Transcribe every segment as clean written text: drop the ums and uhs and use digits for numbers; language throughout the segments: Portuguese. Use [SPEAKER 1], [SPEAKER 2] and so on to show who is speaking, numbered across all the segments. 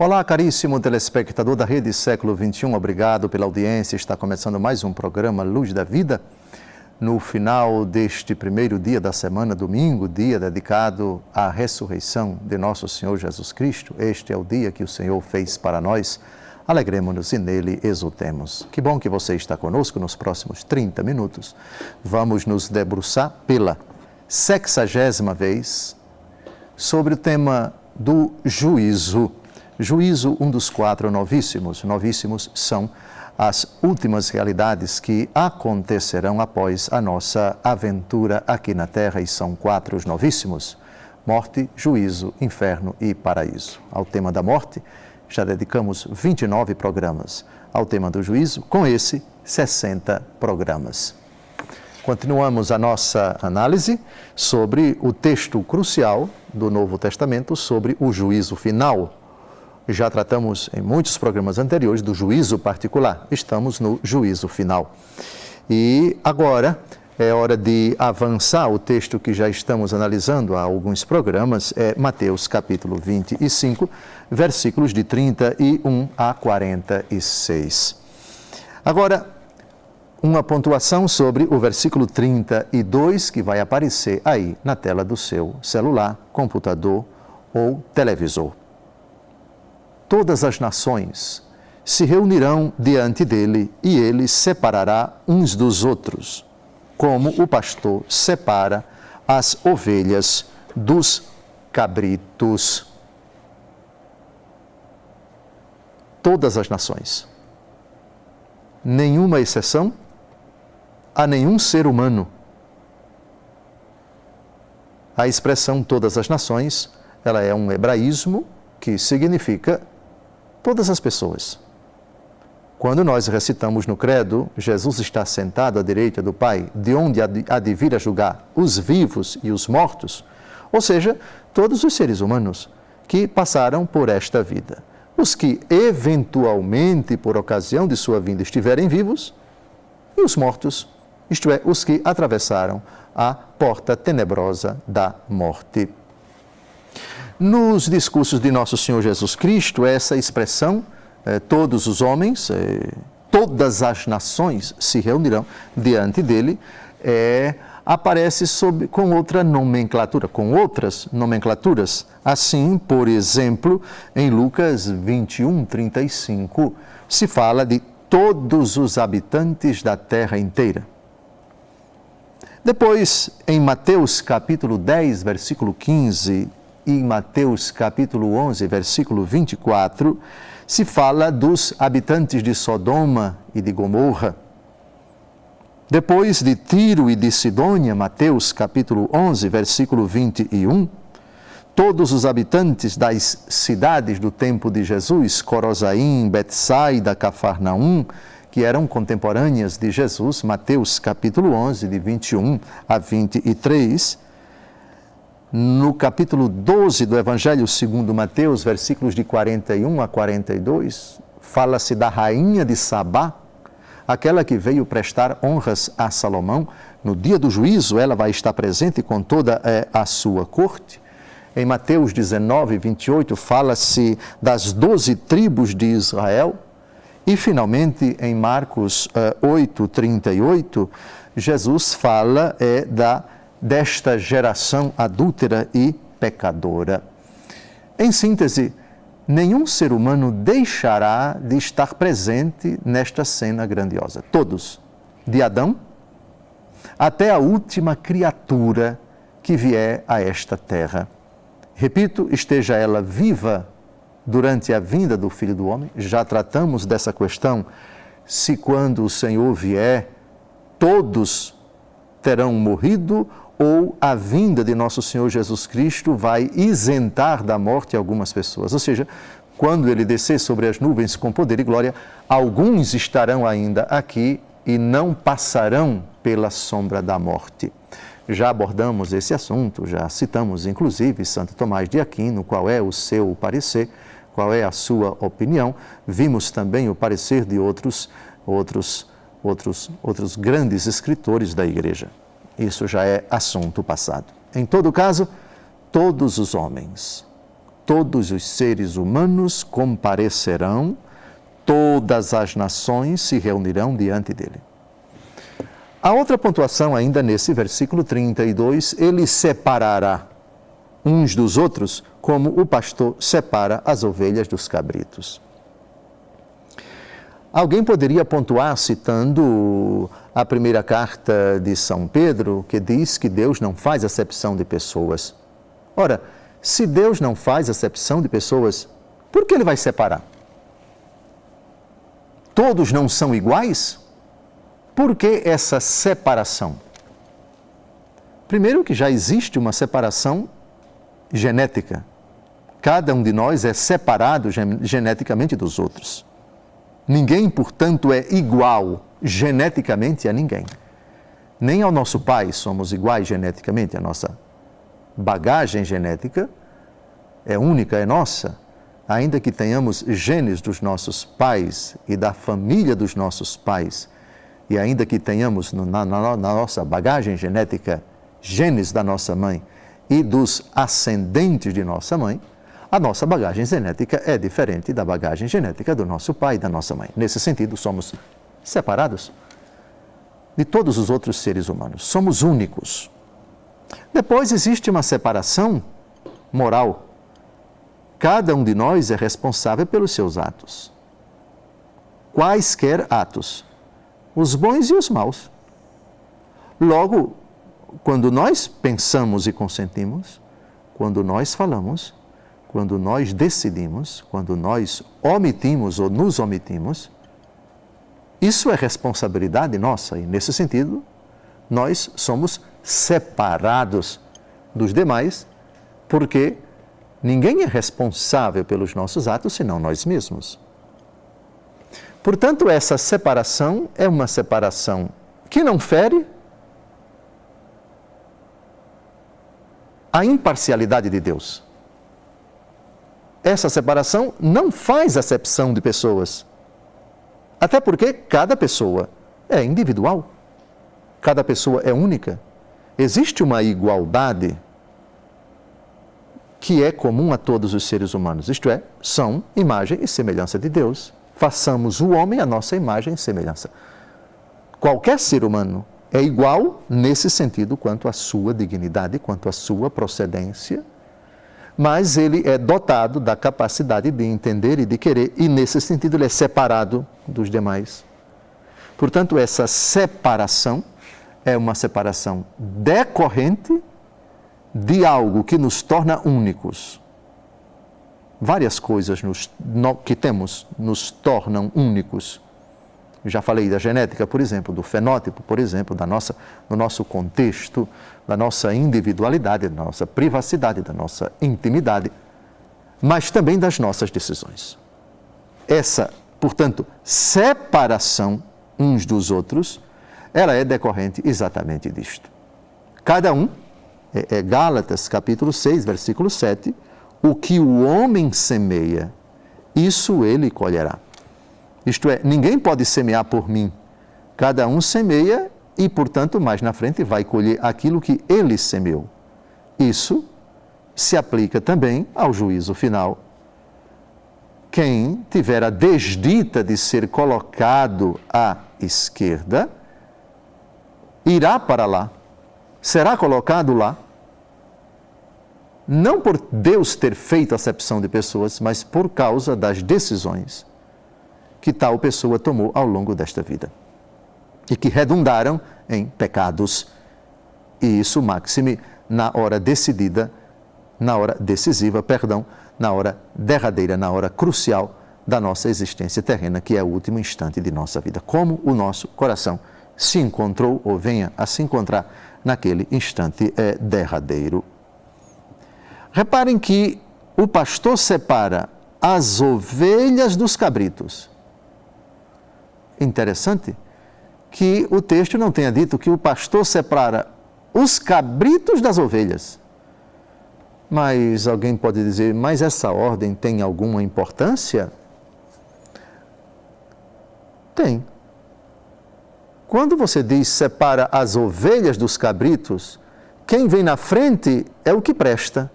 [SPEAKER 1] Olá, caríssimo telespectador da Rede Século XXI, obrigado pela audiência. Está começando mais um programa Luz da Vida. No final deste primeiro dia da semana, domingo, dia dedicado à ressurreição de nosso Senhor Jesus Cristo. Este é o dia que o Senhor fez para nós. Alegremos-nos e nele exultemos. Que bom que você está conosco nos próximos 30 minutos. Vamos nos debruçar pela 60ª vez sobre o tema do juízo. Juízo, um dos 4 novíssimos. Novíssimos são as últimas realidades que acontecerão após a nossa aventura aqui na Terra, e são 4 os novíssimos: morte, juízo, inferno e paraíso. Ao tema da morte, já dedicamos 29 programas. Ao tema do juízo, com esse, 60 programas. Continuamos a nossa análise sobre o texto crucial do Novo Testamento sobre o juízo final. Já tratamos em muitos programas anteriores do juízo particular. Estamos no juízo final. E agora é hora de avançar. O texto que já estamos analisando há alguns programas é Mateus capítulo 25, versículos de 31 a 46. Agora, uma pontuação sobre o versículo 32, que vai aparecer aí na tela do seu celular, computador ou televisor. Todas as nações se reunirão diante dele e ele separará uns dos outros, como o pastor separa as ovelhas dos cabritos. Todas as nações. Nenhuma exceção a nenhum ser humano. A expressão todas as nações, ela é um hebraísmo que significa todas as pessoas. Quando nós recitamos no credo, Jesus está sentado à direita do Pai, de onde há de vir a julgar os vivos e os mortos, ou seja, todos os seres humanos que passaram por esta vida. Os que eventualmente, por ocasião de sua vinda, estiverem vivos, e os mortos, isto é, os que atravessaram a porta tenebrosa da morte. Nos discursos de nosso Senhor Jesus Cristo, essa expressão, todos os homens, todas as nações se reunirão diante dele, aparece com outra nomenclatura, com outras nomenclaturas. Assim, por exemplo, em Lucas 21, 35, se fala de todos os habitantes da terra inteira. Depois, em Mateus capítulo 10, versículo 15, e em Mateus capítulo 11, versículo 24, se fala dos habitantes de Sodoma e de Gomorra. Depois de Tiro e de Sidônia, Mateus capítulo 11, versículo 21, todos os habitantes das cidades do tempo de Jesus, Corozaim, Betsaida, Cafarnaum, que eram contemporâneas de Jesus, Mateus capítulo 11, de 21 a 23, no capítulo 12 do Evangelho segundo Mateus, versículos de 41 a 42, fala-se da rainha de Sabá, aquela que veio prestar honras a Salomão. No dia do juízo, ela vai estar presente com toda a sua corte. Em Mateus 19, 28, fala-se das 12 tribos de Israel. E, finalmente, em Marcos 8, 38, Jesus fala desta geração adúltera e pecadora. Em síntese, nenhum ser humano deixará de estar presente nesta cena grandiosa. Todos, de Adão até a última criatura que vier a esta terra. Repito, esteja ela viva durante a vinda do Filho do Homem. Já tratamos dessa questão, se quando o Senhor vier, todos terão morrido, ou a vinda de nosso Senhor Jesus Cristo vai isentar da morte algumas pessoas. Ou seja, quando ele descer sobre as nuvens com poder e glória, alguns estarão ainda aqui e não passarão pela sombra da morte. Já abordamos esse assunto, já citamos inclusive Santo Tomás de Aquino, qual é o seu parecer, qual é a sua opinião. Vimos também o parecer de outros grandes escritores da Igreja. Isso já é assunto passado. Em todo caso, todos os homens, todos os seres humanos comparecerão, todas as nações se reunirão diante dele. A outra pontuação ainda nesse versículo 32, ele separará uns dos outros, como o pastor separa as ovelhas dos cabritos. Alguém poderia pontuar citando a primeira carta de São Pedro, que diz que Deus não faz acepção de pessoas. Ora, se Deus não faz acepção de pessoas, por que ele vai separar? Todos não são iguais? Por que essa separação? Primeiro que já existe uma separação genética. Cada um de nós é separado geneticamente dos outros. Ninguém, portanto, é igual geneticamente a ninguém. Nem ao nosso pai somos iguais geneticamente. A nossa bagagem genética é única, é nossa. Ainda que tenhamos genes dos nossos pais e da família dos nossos pais, e ainda que tenhamos na nossa bagagem genética genes da nossa mãe e dos ascendentes de nossa mãe, a nossa bagagem genética é diferente da bagagem genética do nosso pai e da nossa mãe. Nesse sentido, somos separados de todos os outros seres humanos. Somos únicos. Depois existe uma separação moral. Cada um de nós é responsável pelos seus atos. Quaisquer atos, os bons e os maus. Logo, quando nós pensamos e consentimos, quando nós falamos, quando nós decidimos, quando nós omitimos ou nos omitimos, isso é responsabilidade nossa e, nesse sentido, nós somos separados dos demais, porque ninguém é responsável pelos nossos atos senão nós mesmos. Portanto, essa separação é uma separação que não fere a imparcialidade de Deus. Essa separação não faz acepção de pessoas. Até porque cada pessoa é individual. Cada pessoa é única. Existe uma igualdade que é comum a todos os seres humanos. Isto é, são imagem e semelhança de Deus. Façamos o homem a nossa imagem e semelhança. Qualquer ser humano é igual nesse sentido quanto à sua dignidade, quanto à sua procedência, mas ele é dotado da capacidade de entender e de querer, e nesse sentido ele é separado dos demais. Portanto, essa separação é uma separação decorrente de algo que nos torna únicos. Várias coisas que temos nos tornam únicos. Eu já falei da genética, por exemplo, do fenótipo, por exemplo, do nosso contexto, da nossa individualidade, da nossa privacidade, da nossa intimidade, mas também das nossas decisões. Essa, portanto, separação uns dos outros, ela é decorrente exatamente disto. Cada um, Gálatas capítulo 6, versículo 7, o que o homem semeia, isso ele colherá. Isto é, ninguém pode semear por mim. Cada um semeia e, portanto, mais na frente vai colher aquilo que ele semeou. Isso se aplica também ao juízo final. Quem tiver a desdita de ser colocado à esquerda, irá para lá, será colocado lá, não por Deus ter feito acepção de pessoas, mas por causa das decisões que tal pessoa tomou ao longo desta vida e que redundaram em pecados. E isso, máxime, na hora decisiva, na hora derradeira, na hora crucial da nossa existência terrena, que é o último instante de nossa vida. Como o nosso coração se encontrou ou venha a se encontrar naquele instante derradeiro. Reparem que o pastor separa as ovelhas dos cabritos. Interessante que o texto não tenha dito que o pastor separa os cabritos das ovelhas. Mas alguém pode dizer, mas essa ordem tem alguma importância? Tem. Quando você diz separa as ovelhas dos cabritos, quem vem na frente é o que presta.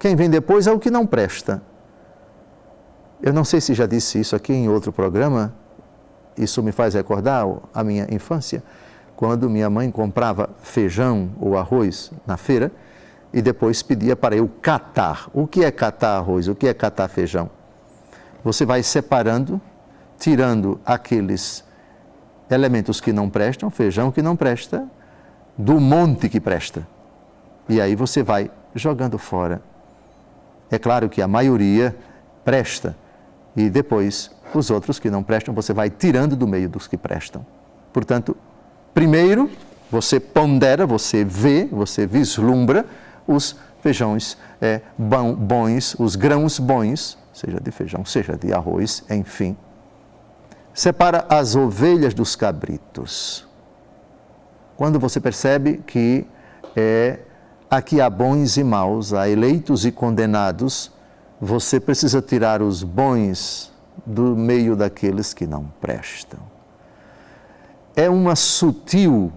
[SPEAKER 1] Quem vem depois é o que não presta. Eu não sei se já disse isso aqui em outro programa, isso me faz recordar a minha infância, quando minha mãe comprava feijão ou arroz na feira e depois pedia para eu catar. O que é catar arroz? O que é catar feijão? Você vai separando, tirando aqueles elementos que não prestam, feijão que não presta, do monte que presta. E aí você vai jogando fora. É claro que a maioria presta e depois os outros que não prestam você vai tirando do meio dos que prestam. Portanto, primeiro você pondera, você vê, você vislumbra os feijões bons, os grãos bons, seja de feijão, seja de arroz, enfim. Separa as ovelhas dos cabritos. Quando você percebe que aqui há bons e maus, há eleitos e condenados, você precisa tirar os bons do meio daqueles que não prestam. É uma sutil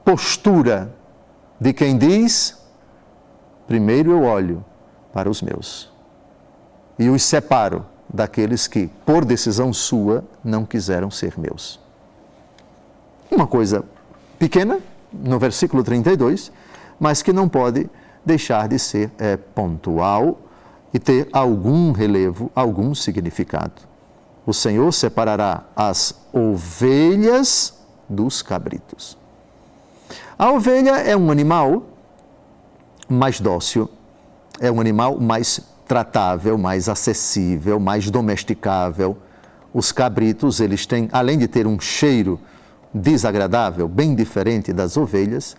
[SPEAKER 1] postura de quem diz: primeiro eu olho para os meus e os separo daqueles que, por decisão sua, não quiseram ser meus. Uma coisa pequena, no versículo 32, mas que não pode deixar de ser pontual e ter algum relevo, algum significado. O Senhor separará as ovelhas dos cabritos. A ovelha é um animal mais dócil, é um animal mais tratável, mais acessível, mais domesticável. Os cabritos, eles têm, além de ter um cheiro desagradável, bem diferente das ovelhas,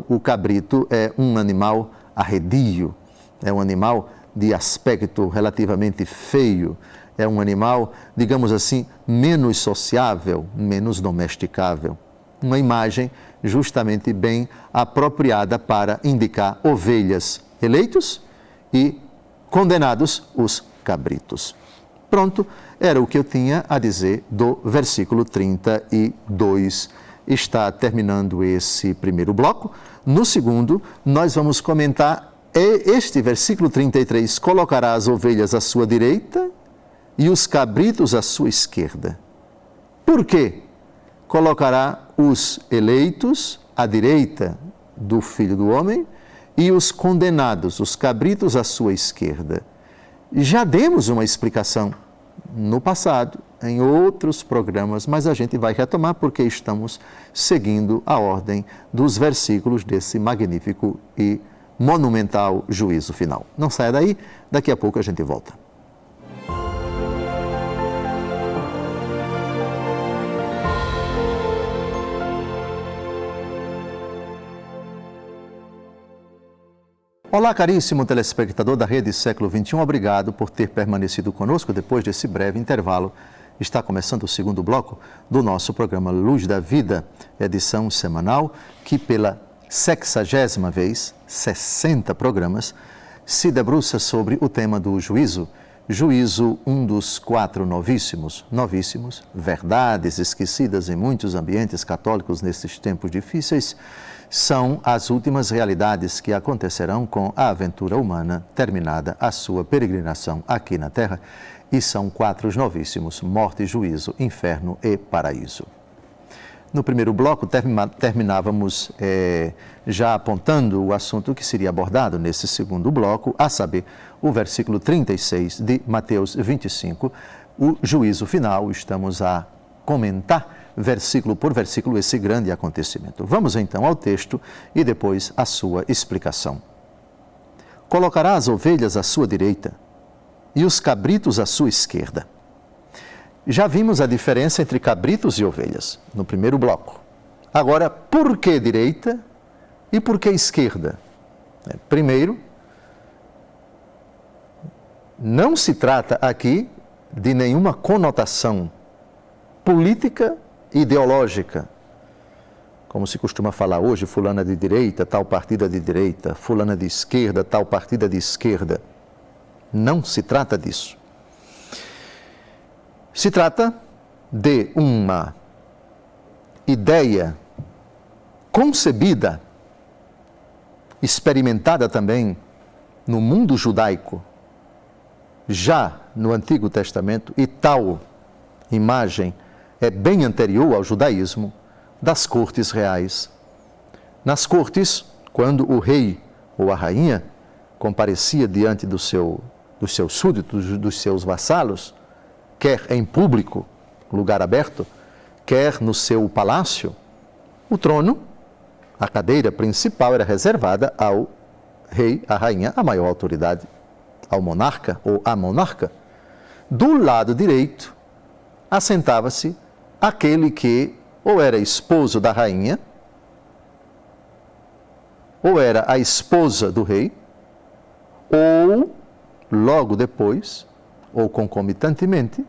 [SPEAKER 1] o cabrito é um animal arredio, é um animal de aspecto relativamente feio, é um animal, digamos assim, menos sociável, menos domesticável. Uma imagem justamente bem apropriada para indicar ovelhas eleitos e condenados os cabritos. Pronto, era o que eu tinha a dizer do versículo 32. Está terminando esse primeiro bloco. No segundo, nós vamos comentar este versículo 33. Colocará as ovelhas à sua direita e os cabritos à sua esquerda. Por quê? Colocará os eleitos à direita do Filho do Homem e os condenados, os cabritos, à sua esquerda. Já demos uma explicação no passado, em outros programas, mas a gente vai retomar porque estamos seguindo a ordem dos versículos desse magnífico e monumental juízo final. Não saia daí, daqui a pouco a gente volta. Olá, caríssimo telespectador da Rede Século XXI, obrigado por ter permanecido conosco depois desse breve intervalo. Está começando o segundo bloco do nosso programa Luz da Vida, edição semanal, que pela 60ª vez, 60 programas, se debruça sobre o tema do juízo. Juízo, um dos 4 novíssimos, verdades esquecidas em muitos ambientes católicos nesses tempos difíceis, são as últimas realidades que acontecerão com a aventura humana, terminada a sua peregrinação aqui na Terra, e são 4 novíssimos: morte, juízo, inferno e paraíso. No primeiro bloco, terminávamos já apontando o assunto que seria abordado nesse segundo bloco, a saber, o versículo 36 de Mateus 25, o juízo final. Estamos a comentar versículo por versículo esse grande acontecimento. Vamos então ao texto e depois à sua explicação. Colocará as ovelhas à sua direita e os cabritos à sua esquerda. Já vimos a diferença entre cabritos e ovelhas no primeiro bloco. Agora, por que direita e por que esquerda? Primeiro, não se trata aqui de nenhuma conotação política ideológica, como se costuma falar hoje, fulana de direita, tal partido é de direita, fulana de esquerda, tal partido é de esquerda. Não se trata disso. Se trata de uma ideia concebida experimentada também no mundo judaico, já no Antigo Testamento, e tal imagem é bem anterior ao judaísmo, das cortes reais. Nas cortes, quando o rei ou a rainha comparecia diante dos seus súditos, dos seus vassalos, quer em público, lugar aberto, quer no seu palácio, o trono, a cadeira principal era reservada ao rei, à rainha, a maior autoridade, ao monarca ou à monarca. Do lado direito, assentava-se aquele que ou era esposo da rainha, ou era a esposa do rei, ou, logo depois, ou concomitantemente,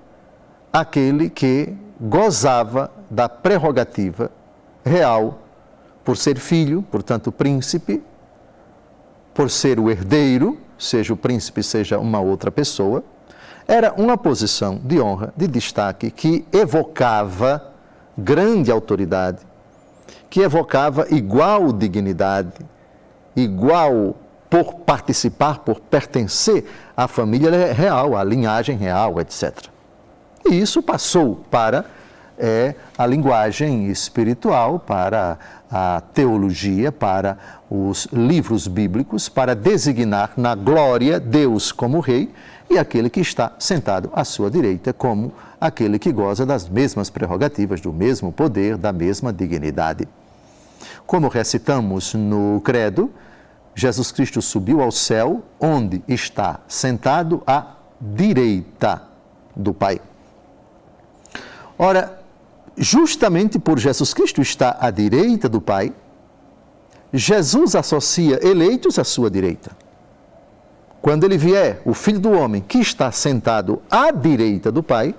[SPEAKER 1] aquele que gozava da prerrogativa real por ser filho, portanto príncipe, por ser o herdeiro, seja o príncipe, seja uma outra pessoa. Era uma posição de honra, de destaque, que evocava grande autoridade, que evocava igual dignidade, igual por participar, por pertencer à família real, à linhagem real, etc. E isso passou para a linguagem espiritual, para a teologia, para os livros bíblicos, para designar na glória Deus como Rei e aquele que está sentado à sua direita como aquele que goza das mesmas prerrogativas, do mesmo poder, da mesma dignidade. Como recitamos no Credo, Jesus Cristo subiu ao céu, onde está sentado à direita do Pai. Ora, justamente por Jesus Cristo estar à direita do Pai, Jesus associa eleitos à sua direita. Quando ele vier, o Filho do Homem, que está sentado à direita do Pai,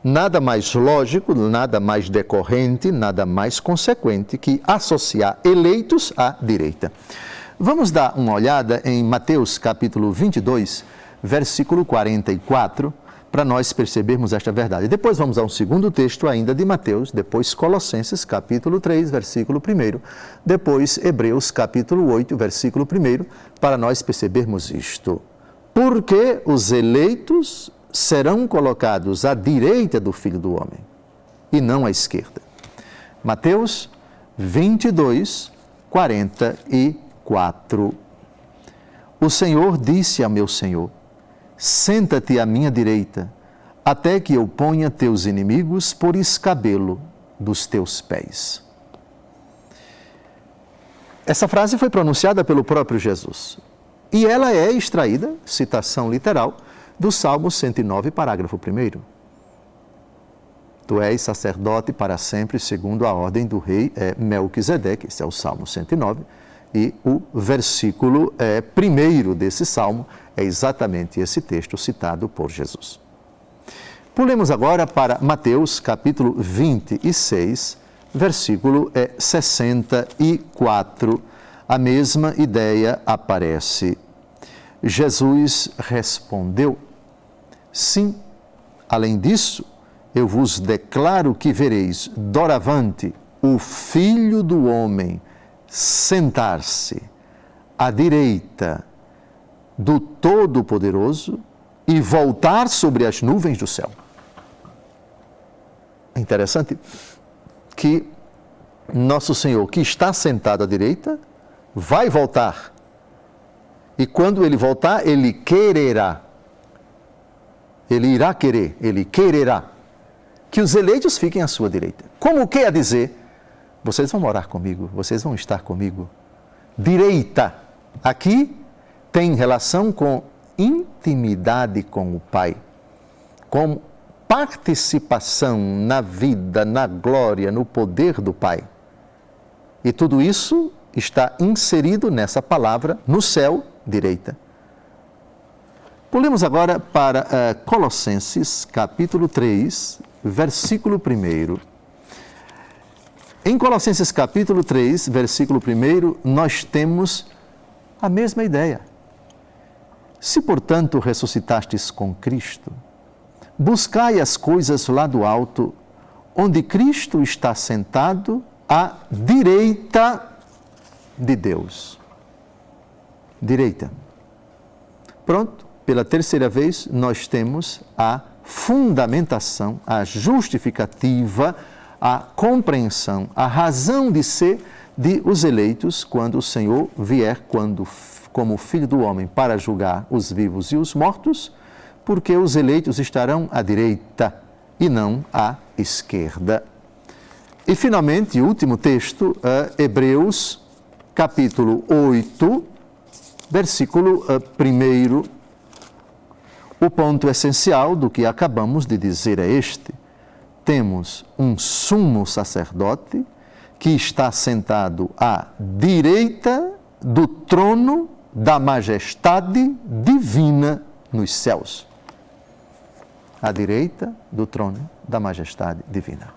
[SPEAKER 1] nada mais lógico, nada mais decorrente, nada mais consequente que associar eleitos à direita. Vamos dar uma olhada em Mateus capítulo 22, versículo 44, para nós percebermos esta verdade. Depois vamos a um segundo texto ainda de Mateus, depois Colossenses capítulo 3, versículo 1, depois Hebreus capítulo 8, versículo 1, para nós percebermos isto. Porque os eleitos serão colocados à direita do Filho do Homem, e não à esquerda. Mateus 22, 44. O Senhor disse a meu Senhor: senta-te à minha direita, até que eu ponha teus inimigos por escabelo dos teus pés. Essa frase foi pronunciada pelo próprio Jesus. E ela é extraída, citação literal, do Salmo 109, parágrafo 1. Tu és sacerdote para sempre, segundo a ordem do rei Melquisedeque. Esse é o Salmo 109. E o versículo 1 desse salmo é exatamente esse texto citado por Jesus. Pulemos agora para Mateus, capítulo 26, versículo 64. A mesma ideia aparece. Jesus respondeu: sim, além disso, eu vos declaro que vereis doravante o Filho do Homem sentar-se à direita do Todo-Poderoso e voltar sobre as nuvens do céu. É interessante que nosso Senhor, que está sentado à direita, vai voltar. E quando ele voltar, ele quererá. Ele irá querer, ele quererá que os eleitos fiquem à sua direita. Como quer dizer? Vocês vão morar comigo, vocês vão estar comigo. Direita, aqui tem relação com intimidade com o Pai, com participação na vida, na glória, no poder do Pai. E tudo isso está inserido nessa palavra, no céu, direita. Pulemos agora para Colossenses, capítulo 3, versículo 1. Em Colossenses capítulo 3, versículo 1, nós temos a mesma ideia. Se, portanto, ressuscitastes com Cristo, buscai as coisas lá do alto, onde Cristo está sentado à direita de Deus. direita. Pronto, pela terceira vez nós temos a fundamentação, a justificativa, a compreensão, a razão de ser de os eleitos quando o Senhor vier como Filho do Homem para julgar os vivos e os mortos, porque os eleitos estarão à direita e não à esquerda. E finalmente, o último texto, Hebreus, capítulo 8, versículo 1. O ponto essencial do que acabamos de dizer é este: temos um sumo sacerdote que está sentado à direita do trono da majestade divina nos céus. À direita do trono da majestade divina.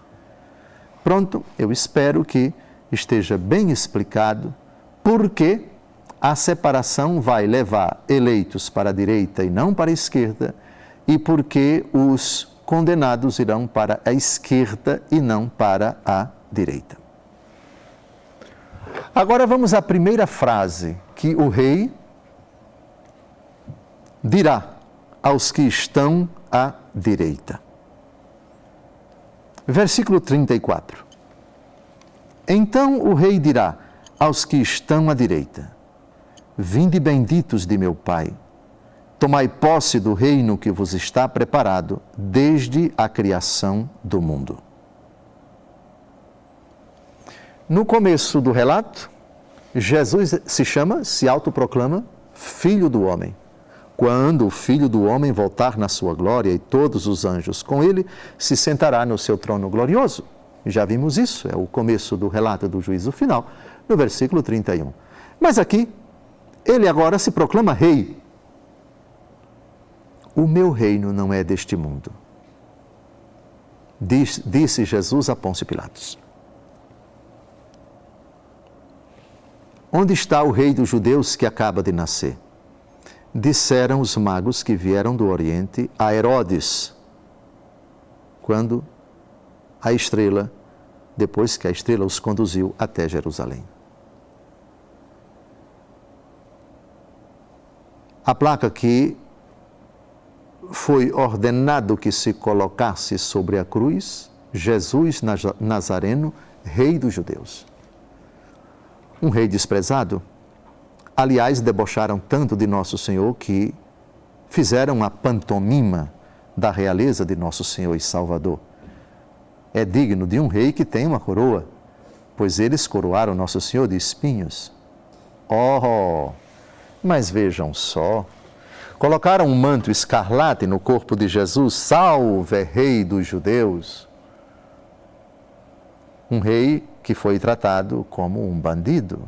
[SPEAKER 1] Pronto, eu espero que esteja bem explicado por que a separação vai levar eleitos para a direita e não para a esquerda, e por que os condenados irão para a esquerda e não para a direita. Agora vamos à primeira frase que o rei dirá aos que estão à direita. Versículo 34. Então o rei dirá aos que estão à direita: vinde benditos de meu Pai, tomai posse do reino que vos está preparado desde a criação do mundo. No começo do relato, Jesus se autoproclama Filho do Homem. Quando o Filho do Homem voltar na sua glória e todos os anjos com ele, se sentará no seu trono glorioso. Já vimos isso, é o começo do relato do juízo final, no versículo 31. Mas aqui, ele agora se proclama rei. O meu reino não é deste mundo, disse Jesus a Pôncio Pilatos. Onde está o rei dos judeus que acaba de nascer? Disseram os magos que vieram do Oriente a Herodes, quando depois que a estrela os conduziu até Jerusalém. A placa que foi ordenado que se colocasse sobre a cruz, Jesus Nazareno, rei dos judeus. Um rei desprezado. Aliás, debocharam tanto de Nosso Senhor que fizeram a pantomima da realeza de Nosso Senhor e Salvador. É digno de um rei que tem uma coroa, pois eles coroaram Nosso Senhor de espinhos. Oh, mas vejam só, colocaram um manto escarlate no corpo de Jesus, salve, rei dos judeus. Um rei que foi tratado como um bandido.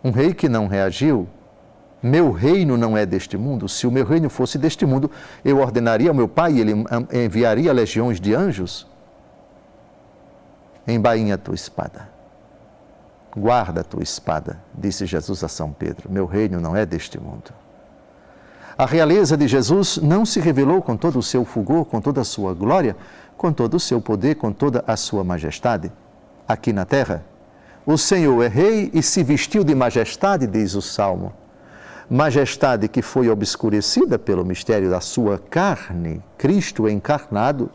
[SPEAKER 1] Um rei que não reagiu. Meu reino não é deste mundo. Se o meu reino fosse deste mundo, eu ordenaria ao meu Pai e ele enviaria legiões de anjos. Embainha a tua espada. Guarda a tua espada, disse Jesus a São Pedro. Meu reino não é deste mundo. A realeza de Jesus não se revelou com todo o seu fulgor, com toda a sua glória, com todo o seu poder, com toda a sua majestade. Aqui na terra, o Senhor é rei e se vestiu de majestade, diz o Salmo. Majestade que foi obscurecida pelo mistério da sua carne. Cristo encarnado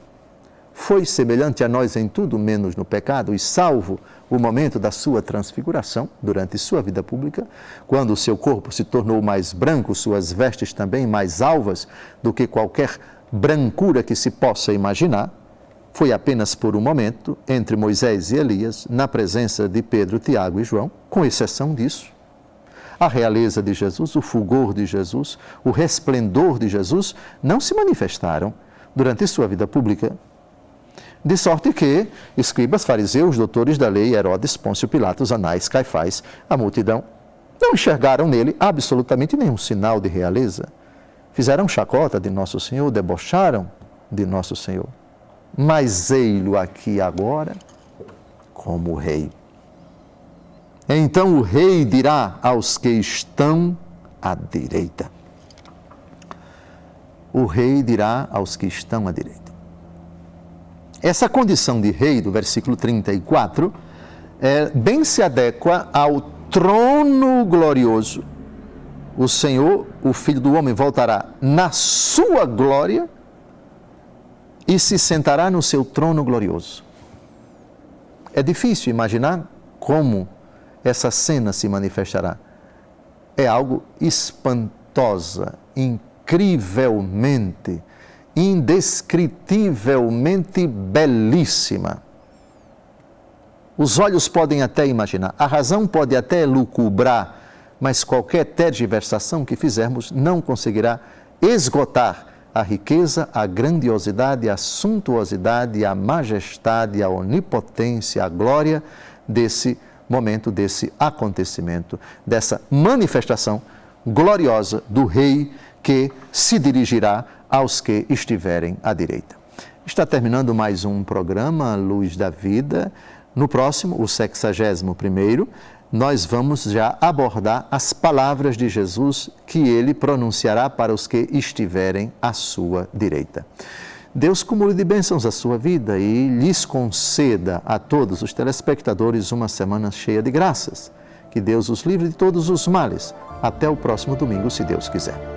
[SPEAKER 1] foi semelhante a nós em tudo, menos no pecado, e salvo o momento da sua transfiguração, durante sua vida pública, quando o seu corpo se tornou mais branco, suas vestes também mais alvas do que qualquer brancura que se possa imaginar, foi apenas por um momento, entre Moisés e Elias, na presença de Pedro, Tiago e João, com exceção disso. A realeza de Jesus, o fulgor de Jesus, o resplendor de Jesus não se manifestaram durante sua vida pública. De sorte que escribas, fariseus, doutores da lei, Herodes, Pôncio Pilatos, Anás, Caifás, a multidão, não enxergaram nele absolutamente nenhum sinal de realeza. Fizeram chacota de Nosso Senhor, debocharam de Nosso Senhor. Mas ei-lo aqui agora como rei. Então o rei dirá aos que estão à direita. O rei dirá aos que estão à direita. Essa condição de rei, do versículo 34, bem se adequa ao trono glorioso o Senhor, o Filho do Homem, voltará na sua glória e se sentará no seu trono glorioso. É difícil imaginar como essa cena se manifestará. É algo espantosa, incrivelmente, indescritivelmente belíssima. Os olhos podem até imaginar, a razão pode até lucubrar, mas qualquer tergiversação que fizermos não conseguirá esgotar a riqueza, a grandiosidade, a suntuosidade, a majestade, a onipotência, a glória desse momento, desse acontecimento, dessa manifestação gloriosa do Rei que se dirigirá aos que estiverem à direita. Está terminando mais um programa Luz da Vida. No próximo, o 61º, nós vamos já abordar as palavras de Jesus que ele pronunciará para os que estiverem à sua direita. Deus cumule de bênçãos a sua vida e lhes conceda a todos os telespectadores uma semana cheia de graças. Que Deus os livre de todos os males. Até o próximo domingo, se Deus quiser.